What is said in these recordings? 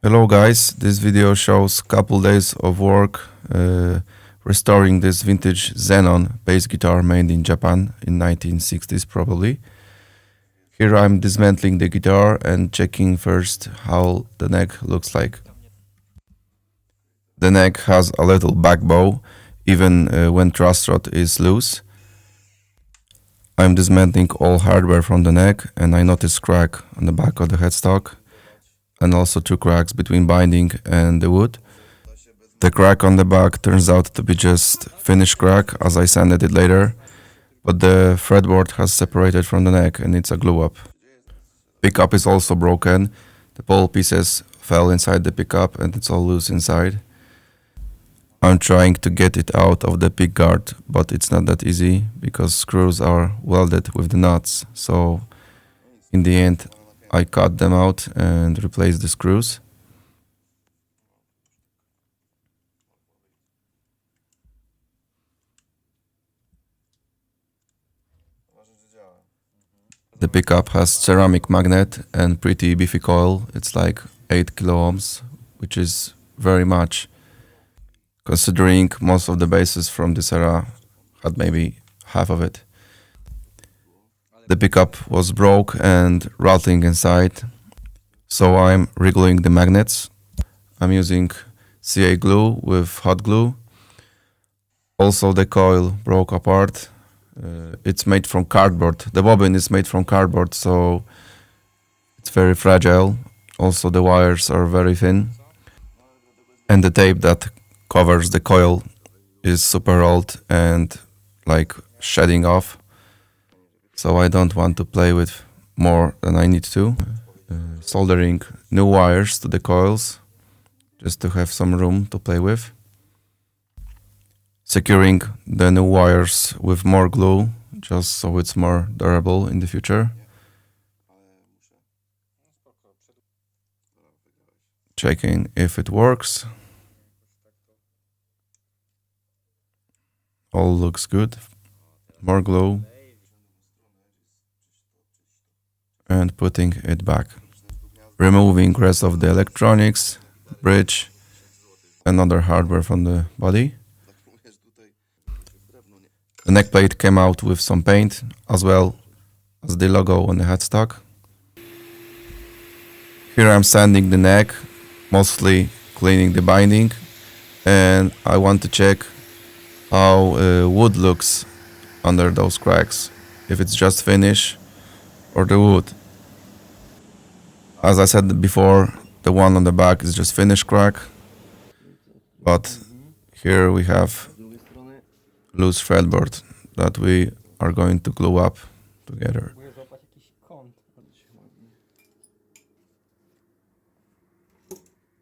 Hello guys, this video shows couple days of work restoring this vintage ZenOn bass guitar made in Japan in 1960s probably. Here I'm dismantling the guitar and checking first how the neck looks like. The neck has a little back bow even when truss rod is loose. I'm dismantling all hardware from the neck and I notice crack on the back of the headstock and also two cracks between binding and the wood. The crack on the back turns out to be just finish crack as I sanded it later, but the fretboard has separated from the neck and it's a glue up. Pickup is also broken. The pole pieces fell inside the pickup and it's all loose inside. I'm trying to get it out of the pick guard, but it's not that easy because screws are welded with the nuts, so in the end I cut them out and replaced the screws. The pickup has ceramic magnet and pretty beefy coil. It's like 8 kilo ohms, which is very much, considering most of the basses from this era had maybe half of it. The pickup was broke and rattling inside, so I'm wriggling the magnets. I'm using CA glue with hot glue. Also the coil broke apart. It's made from cardboard. The bobbin is made from cardboard, so it's very fragile. Also the wires are very thin. And the tape that covers the coil is super old and like shedding off. So I don't want to play with more than I need to. Soldering new wires to the coils just to have some room to play with. Securing the new wires with more glue just so it's more durable in the future. Checking if it works. All looks good. More glue. And putting it back. Removing rest of the electronics, bridge, and other hardware from the body. The neck plate came out with some paint, as well as the logo on the headstock. Here I'm sanding the neck, mostly cleaning the binding, and I want to check how wood looks under those cracks, if it's just finish or the wood. As I said before, the one on the back is just finish crack, but here we have loose fretboard that we are going to glue up together.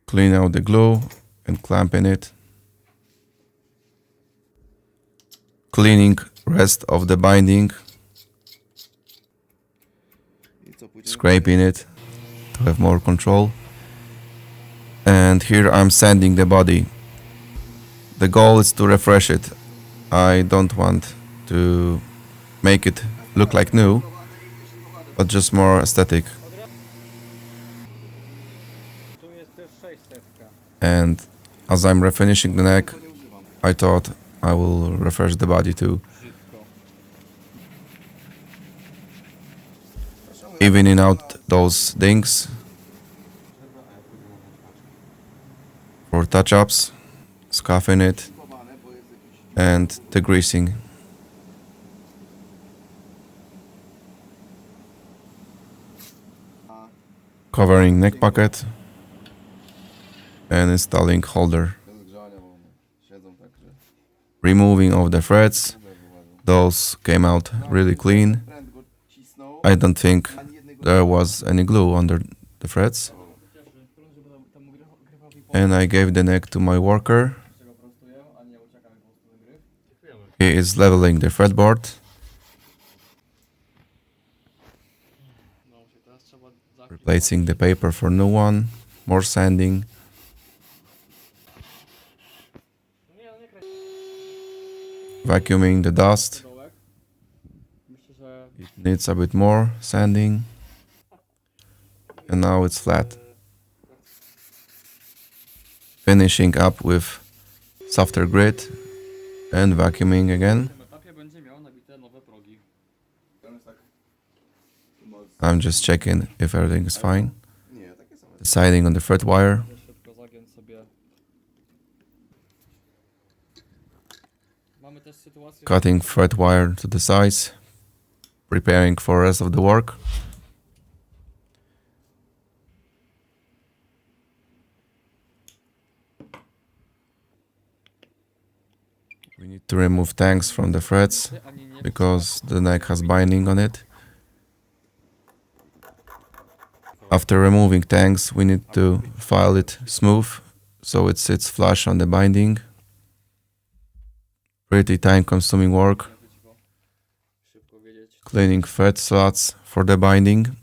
Clean out the glue and clamping it. Cleaning rest of the binding. Scraping it to have more control. And here I'm sanding the body. The goal is to refresh it. I don't want to make it look like new, but just more aesthetic. And as I'm refinishing the neck, I thought I will refresh the body too. Evening out those dings for touch-ups, scuffing it, and degreasing. Covering neck pocket and installing holder. Removing all the threads. Those came out really clean. I don't think there was any glue under the threads. And I gave the neck to my worker. He is leveling the fretboard. Replacing the paper for new one. More sanding. Vacuuming the dust. It needs a bit more sanding. And now it's flat. finishing up with softer grit and vacuuming again. I'm just checking if everything is fine. Deciding on the thread wire. Cutting thread wire to the size. Preparing for rest of the work. We need to remove tangs from the threads because the neck has binding on it. After removing tangs, we need to file it smooth so it sits flush on the binding. Pretty time-consuming work. Cleaning thread slots for the binding.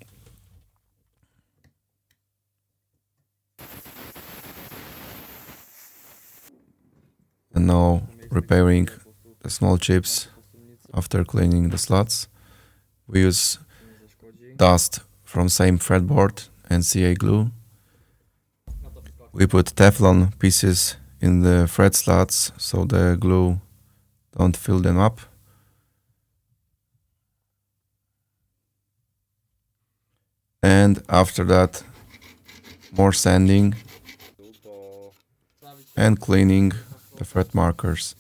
And now repairing the small chips after cleaning the slots. We use dust from same fretboard and CA glue. We put Teflon pieces in the thread slots so the glue don't fill them up. And after that, more sanding and cleaning the thread markers.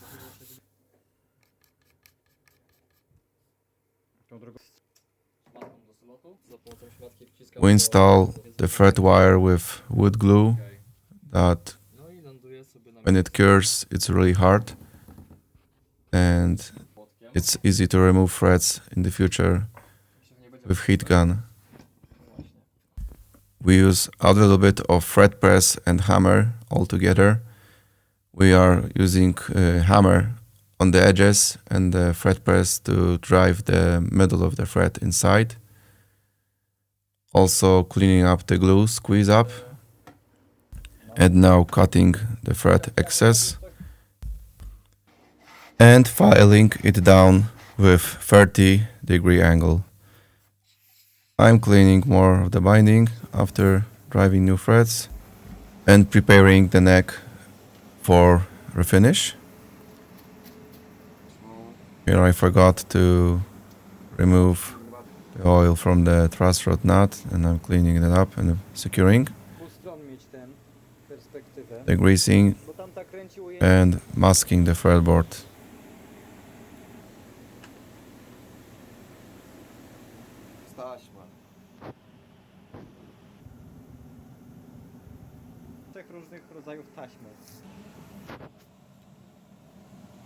We install the thread wire with wood glue that when it cures it's really hard and it's easy to remove threads in the future with heat gun. We use a little bit of thread press and hammer all together. We are using a hammer on the edges and the thread press to drive the middle of the thread inside. Also cleaning up the glue squeeze up. And now cutting the thread excess and filing it down with 30-degree angle. I'm cleaning more of the binding after driving new threads and preparing the neck for refinish. Here I forgot to remove the oil from the truss rod nut and I'm cleaning it up and securing. The greasing and masking the fretboard.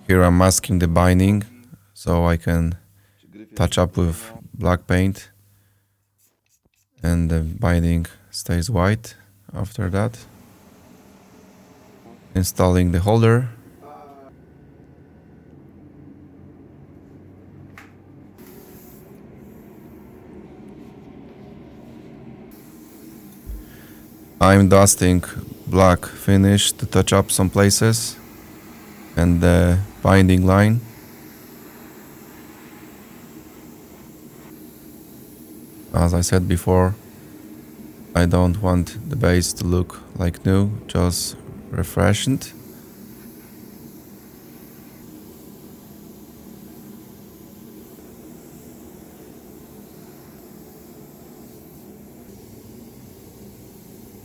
Here I'm masking the binding so I can touch up with black paint and the binding stays white after that. Installing the holder. I'm dusting black finish to touch up some places and the binding line. As I said before, I don't want the base to look like new, just refreshed.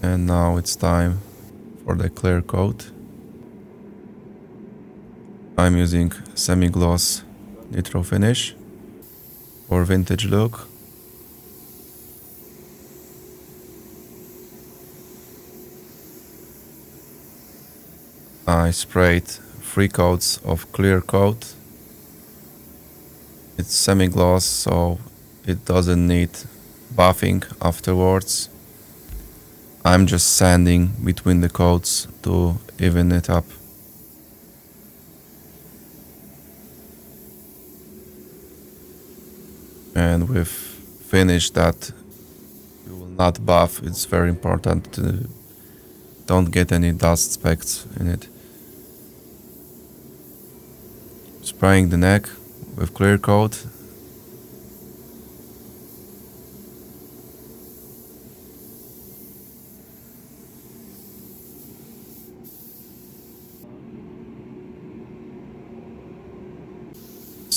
And now it's time for the clear coat. I'm using semi-gloss nitro finish for vintage look. I sprayed 3 coats of clear coat. It's semi-gloss, so it doesn't need buffing afterwards. I'm just sanding between the coats to even it up. And with finish that you will not buff, it's very important to don't get any dust specks in it. Spraying the neck with clear coat.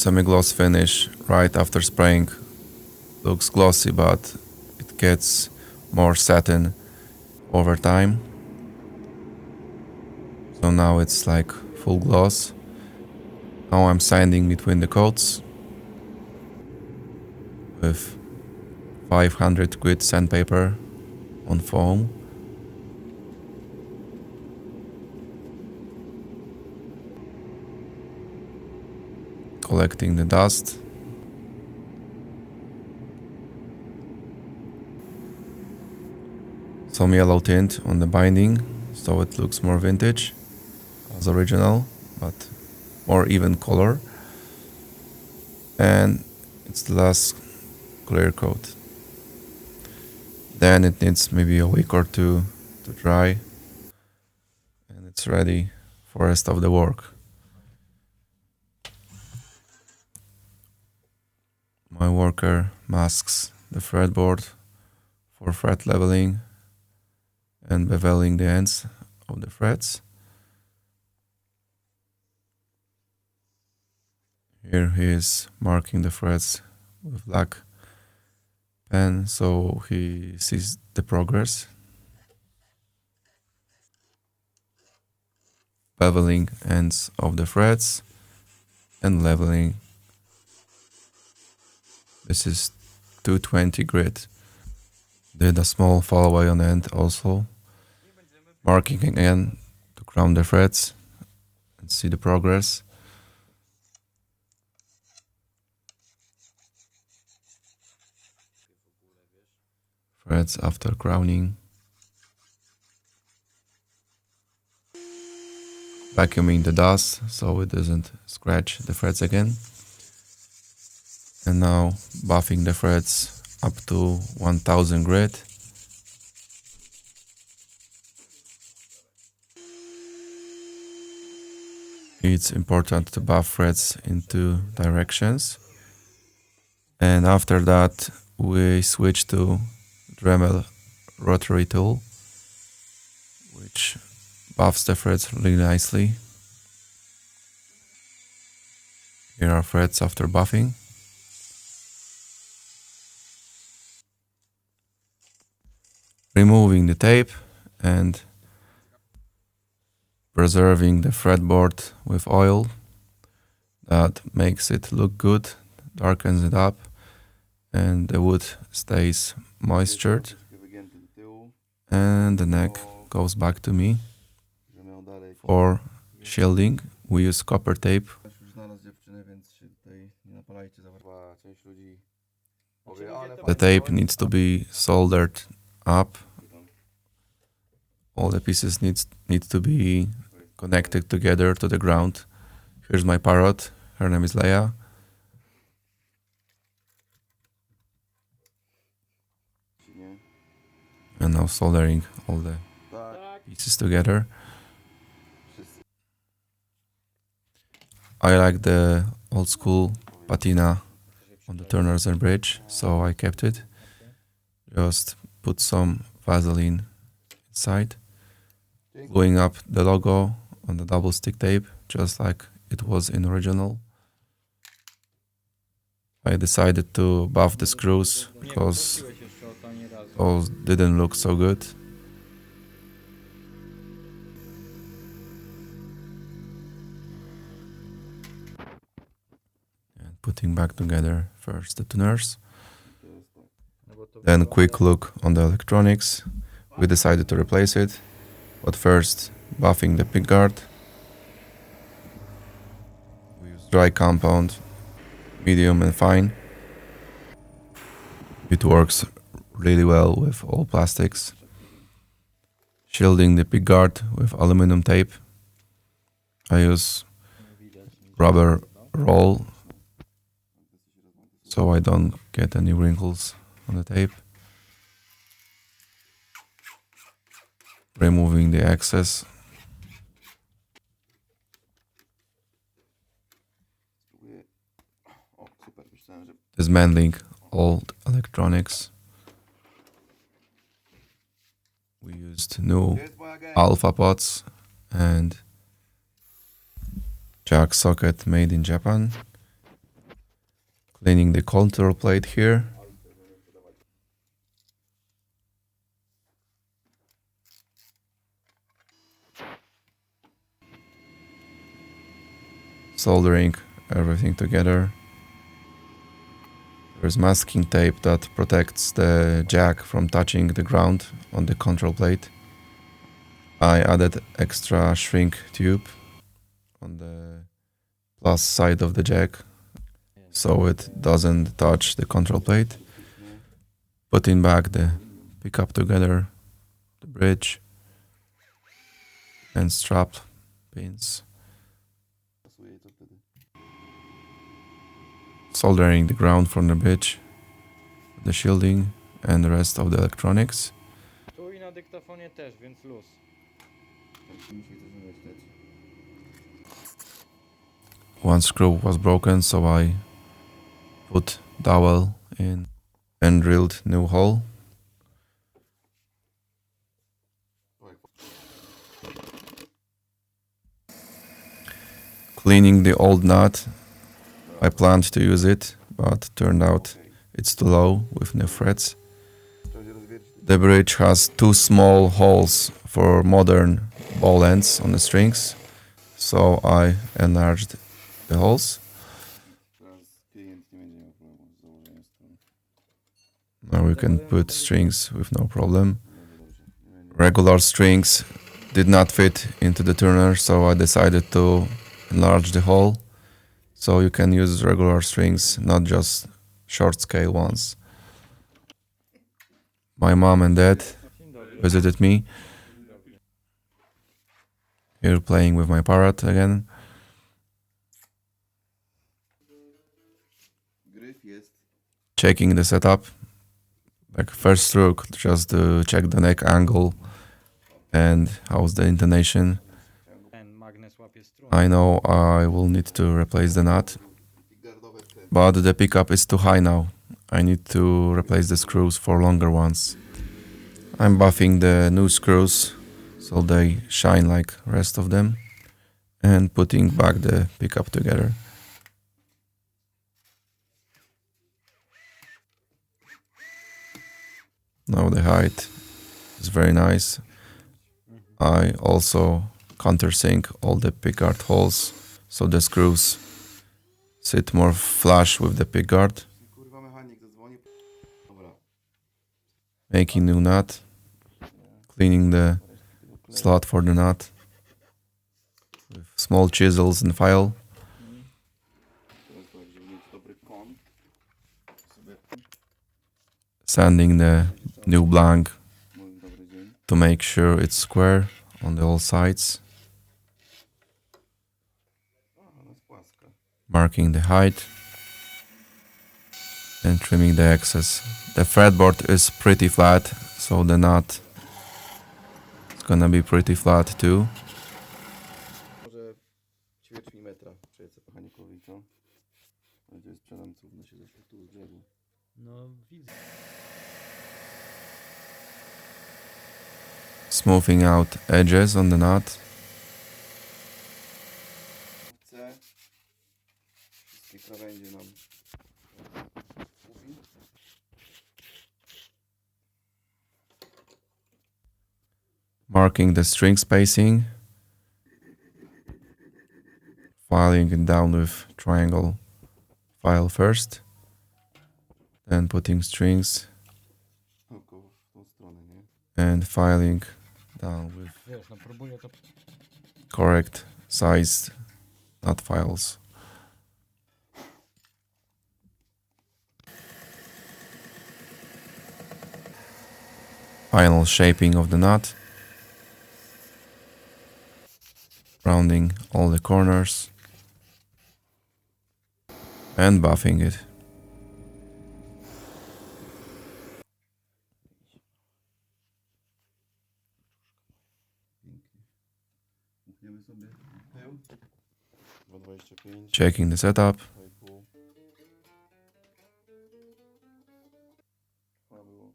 semi-gloss finish right after spraying. Looks glossy, but it gets more satin over time. So now it's like full gloss. Now I'm sanding between the coats with 500 grit sandpaper on foam. Collecting the dust. Some yellow tint on the binding, so it looks more vintage as original, but more even color. And it's the last clear coat. Then it needs maybe a week or two to dry, and it's ready for the rest of the work. My worker masks the fretboard for fret leveling and beveling the ends of the frets. Here he is marking the frets with black pen so he sees the progress. Beveling ends of the frets and leveling. This is 220 grit. Did a small fall away on the end also. Marking again to crown the frets and see the progress. Frets after crowning. Vacuuming the dust so it doesn't scratch the frets again. And now buffing the frets up to 1000 grit. It's important to buff frets in two directions. And after that we switch to Dremel rotary tool, which buffs the frets really nicely. Here are frets after buffing. Removing the tape and preserving the fretboard with oil. That makes it look good, darkens it up, and the wood stays moistured. And the neck goes back to me. For shielding, we use copper tape. The tape needs to be soldered up. All the pieces need to be connected together to the ground. Here's my parrot. Her name is Leia. And now soldering all the pieces together. I like the old school patina on the turners and bridge, so I kept it. Just put some Vaseline inside, gluing up the logo on the double stick tape, just like it was in original. I decided to buff the screws because those didn't look so good. And putting back together first the tuners. Then quick look on the electronics. We decided to replace it, but first buffing the pickguard. We use dry compound, medium and fine. It works really well with all plastics. Shielding the pickguard with aluminum tape. I use rubber roll so I don't get any wrinkles on the tape. Removing the excess. Dismantling old electronics. We used new alpha pots and jack socket made in Japan. Cleaning the control plate here. Soldering everything together. There's masking tape that protects the jack from touching the ground on the control plate. I added extra shrink tube on the plus side of the jack so it doesn't touch the control plate. Putting back the pickup together, the bridge and strap pins. Soldering the ground from the bridge, the shielding and the rest of the electronics. Tu i na dyktafonie też, więc luz. One screw was broken, so I put dowel in and drilled new hole. Cleaning the old nut. I planned to use it, but turned out it's too low with no threads. The bridge has two small holes for modern ball ends on the strings, so I enlarged the holes. Now we can put strings with no problem. Regular strings did not fit into the tuner, so I decided to enlarge the hole. So you can use regular strings, not just short scale ones. My mom and dad visited me. Here playing with my parrot again. Checking the setup. Like first stroke, just to check the neck angle and how's the intonation. I know I will need to replace the nut, but the pickup is too high now. I need to replace the screws for longer ones. I'm buffing the new screws so they shine like rest of them and putting back the pickup together. Now the height is very nice. I also countersink all the pickguard holes so the screws sit more flush with the pickguard. Making new nut, cleaning the slot for the nut with small chisels and file. Sanding the new blank to make sure it's square on the all sides. Marking the height and trimming the excess. The fretboard is pretty flat, so the nut is gonna be pretty flat too. Może ćwierć milimetra przelecę mechanikowi, co? Ale to jest przelamców, no się zeszło tu z brzegu. No widzę. Smoothing out edges on the nut. Chcę wszystkie krawędzie nam mówi. Marking the string spacing. Filing it down with triangle file first. Then putting strings Około w tą stronę, nie? and filing down with Wiesz, no próbuję to... correct sized nut files. Final shaping of the nut. Rounding all the corners and buffing it. Uchniemy sobie tył. 2,25. Checking the setup. 2,5. Chyba było.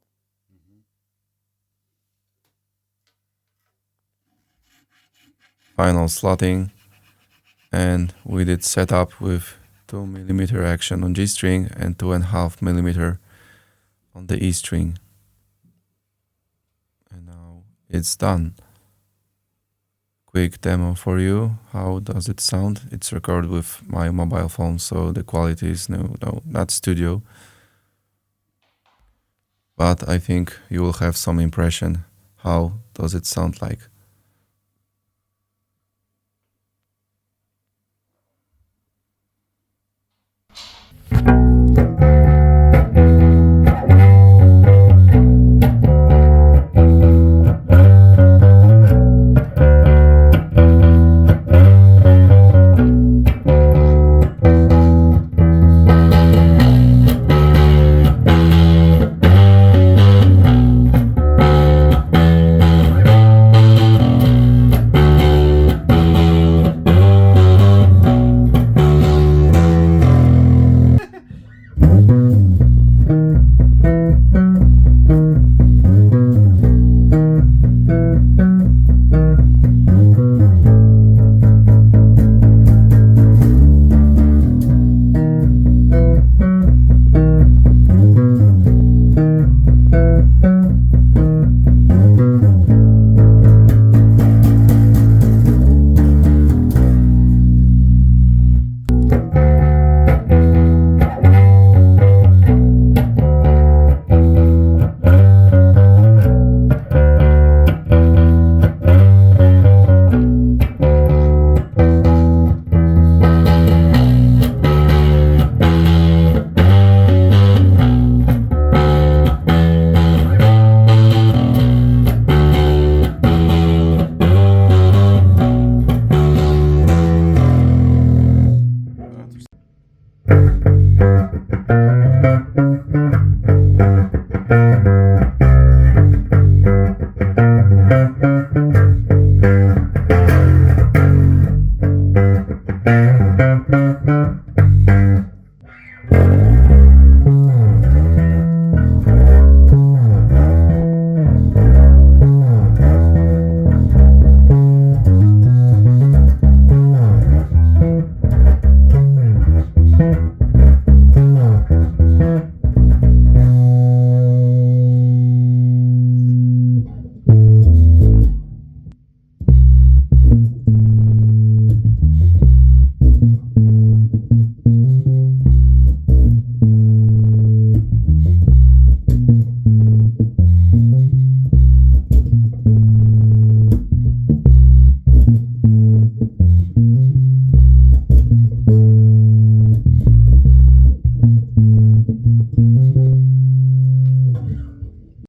Final slotting, and we did setup with 2 mm action on G string and 2.5 mm on the E string. And now it's done. Quick demo for you. How does it sound? It's recorded with my mobile phone, so the quality is not studio. But I think you will have some impression. How does it sound like?